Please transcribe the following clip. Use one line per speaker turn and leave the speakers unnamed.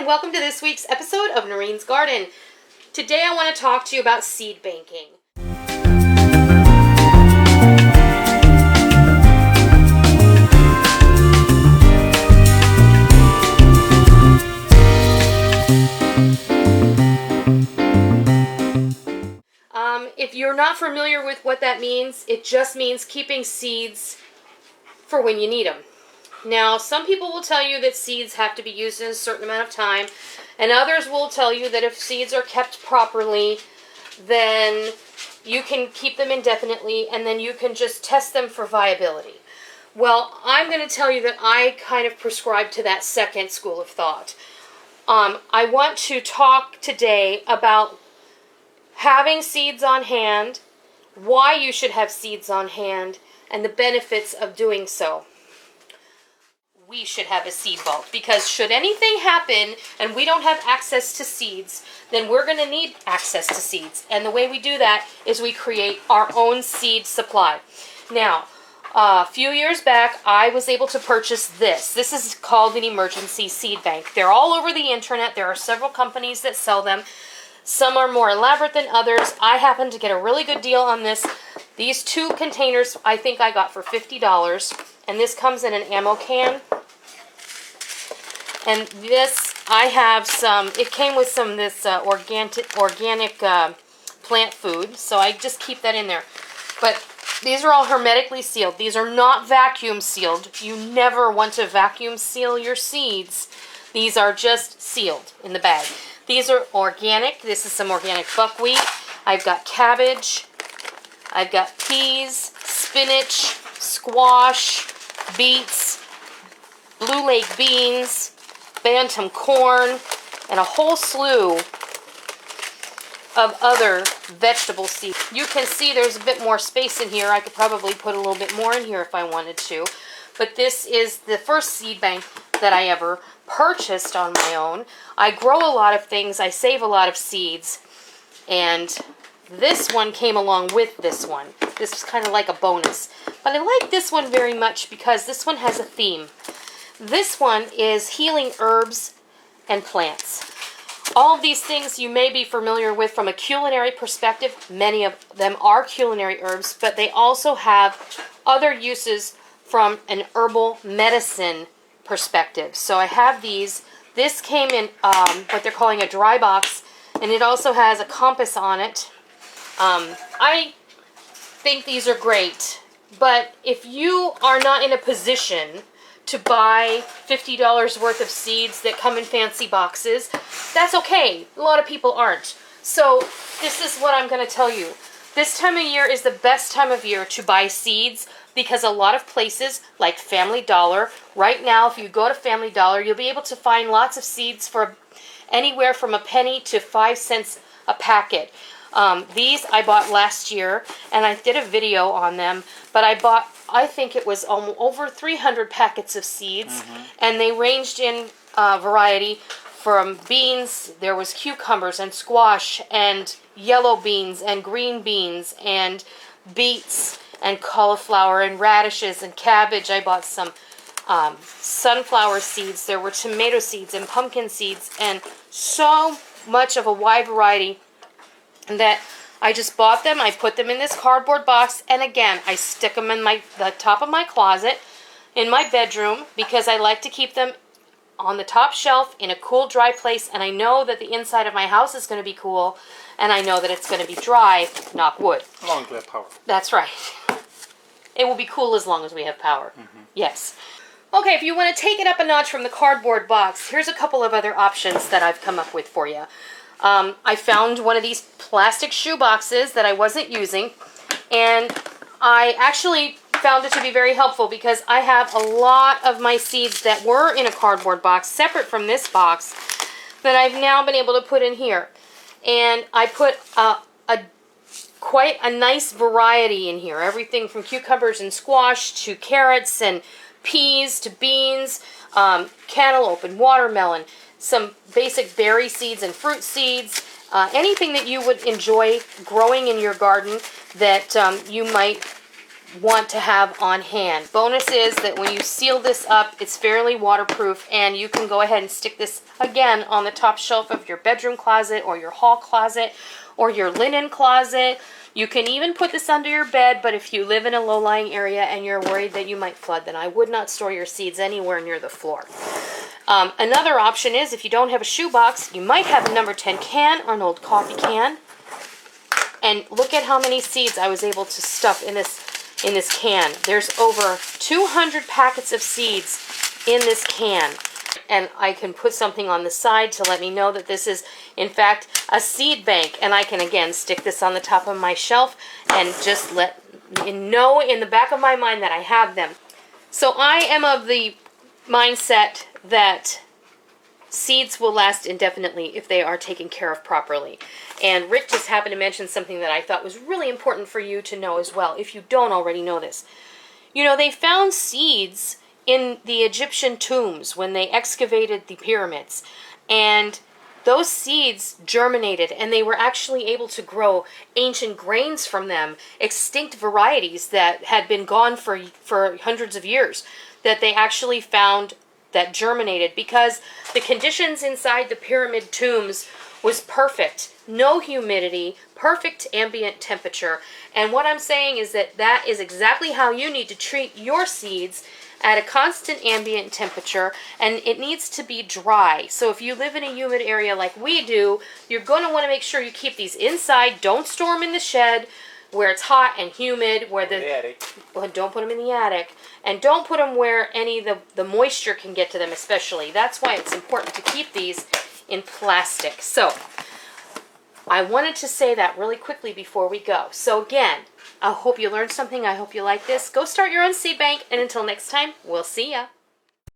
and welcome to this week's episode of Noreen's Garden. Today I want to talk to you about seed banking. If you're not familiar with what that means, it just means keeping seeds for when you need them. Now, some people will tell you that seeds have to be used in a certain amount of time, and others will tell you that if seeds are kept properly, then you can keep them indefinitely, and then you can just test them for viability. Well, I'm going to tell you that I kind of prescribe to that second school of thought. I want to talk today about having seeds on hand, why you should have seeds on hand, and the benefits of doing so. We should have a seed vault, because should anything happen and we don't have access to seeds, then we're going to need access to seeds. And the way we do that is we create our own seed supply. Now, a few years back, I was able to purchase this. This is called an emergency seed bank. They're all over the internet. There are several companies that sell them. Some are more elaborate than others. I happened to get a really good deal on this. These two containers I think I got for $50. And this comes in an ammo can. And this, I have some, it came with some of this organic plant food. So I just keep that in there. But these are all hermetically sealed. These are not vacuum sealed. You never want to vacuum seal your seeds. These are just sealed in the bag. These are organic. This is some organic buckwheat. I've got cabbage. I've got peas, spinach, squash, beets, blue lake beans, bantam corn, and a whole slew of other vegetable seeds. You can see there's a bit more space in here. I could probably put a little bit more in here if I wanted to. But this is the first seed bank that I ever purchased on my own. I grow a lot of things. I save a lot of seeds. And this one came along with this one. This was kind of like a bonus. But I like this one very much because this one has a theme. This one is healing herbs and plants. All of these things you may be familiar with from a culinary perspective. Many of them are culinary herbs, but they also have other uses from an herbal medicine perspective. So I have these. This came in what they're calling a dry box, and it also has a compass on it. I think these are great, but if you are not in a position to buy $50 worth of seeds that come in fancy boxes, that's okay. A lot of people aren't. So this is what I'm going to tell you. This time of year is the best time of year to buy seeds, because a lot of places like Family Dollar, right now if you go to Family Dollar, you'll be able to find lots of seeds for anywhere from a penny to 5 cents a packet. These I bought last year, and I did a video on them, but I bought, I think it was over 300 packets of seeds, and they ranged in variety from beans. There was cucumbers and squash and yellow beans and green beans and beets and cauliflower and radishes and cabbage. I bought some sunflower seeds. There were tomato seeds and pumpkin seeds, and so much of a wide variety that I just bought them. I put them in this cardboard box, and again, I stick them in the top of my closet in my bedroom, because I like to keep them on the top shelf in a cool, dry place, and I know that the inside of my house is going to be cool, and I know that it's going to be dry, knock wood.
As long as we have power.
That's right. It will be cool as long as we have power. Yes. Okay, if you want to take it up a notch from the cardboard box, here's a couple of other options that I've come up with for you. I found one of these plastic shoe boxes that I wasn't using, and I actually found it to be very helpful, because I have a lot of my seeds that were in a cardboard box separate from this box that I've now been able to put in here. And I put quite a nice variety in here. Everything from cucumbers and squash to carrots and peas to beans, cantaloupe and watermelon, some basic berry seeds and fruit seeds, anything that you would enjoy growing in your garden that you might want to have on hand. Bonus is that when you seal this up, it's fairly waterproof, and you can go ahead and stick this again on the top shelf of your bedroom closet or your hall closet or your linen closet. You can even put this under your bed, but if you live in a low-lying area and you're worried that you might flood, then I would not store your seeds anywhere near the floor. Another option is, if you don't have a shoebox, you might have a number 10 can or an old coffee can. And look at how many seeds I was able to stuff in this can. There's over 200 packets of seeds in this can. And I can put something on the side to let me know that this is, in fact, a seed bank. And I can, again, stick this on the top of my shelf and just let me know in the back of my mind that I have them. So I am of the mindset that seeds will last indefinitely if they are taken care of properly. And Rick just happened to mention something that I thought was really important for you to know as well, if you don't already know this. You know, they found seeds in the Egyptian tombs when they excavated the pyramids, and those seeds germinated, and they were actually able to grow ancient grains from them, extinct varieties that had been gone for hundreds of years, that they actually found that germinated because the conditions inside the pyramid tombs was perfect. No humidity, perfect ambient temperature. And what I'm saying is that that is exactly how you need to treat your seeds, at a constant ambient temperature, and it needs to be dry. So if you live in a humid area like we do, you're going to want to make sure you keep these inside. Don't store them in the shed where it's hot and humid, where the
attic.
Well, don't put them in the attic, and don't put them where any of the moisture can get to them, especially. That's why it's important to keep these in plastic. So I wanted to say that really quickly before we go. So again, I hope you learned something. I hope you like this. Go start your own seed bank, and until next time, we'll see ya.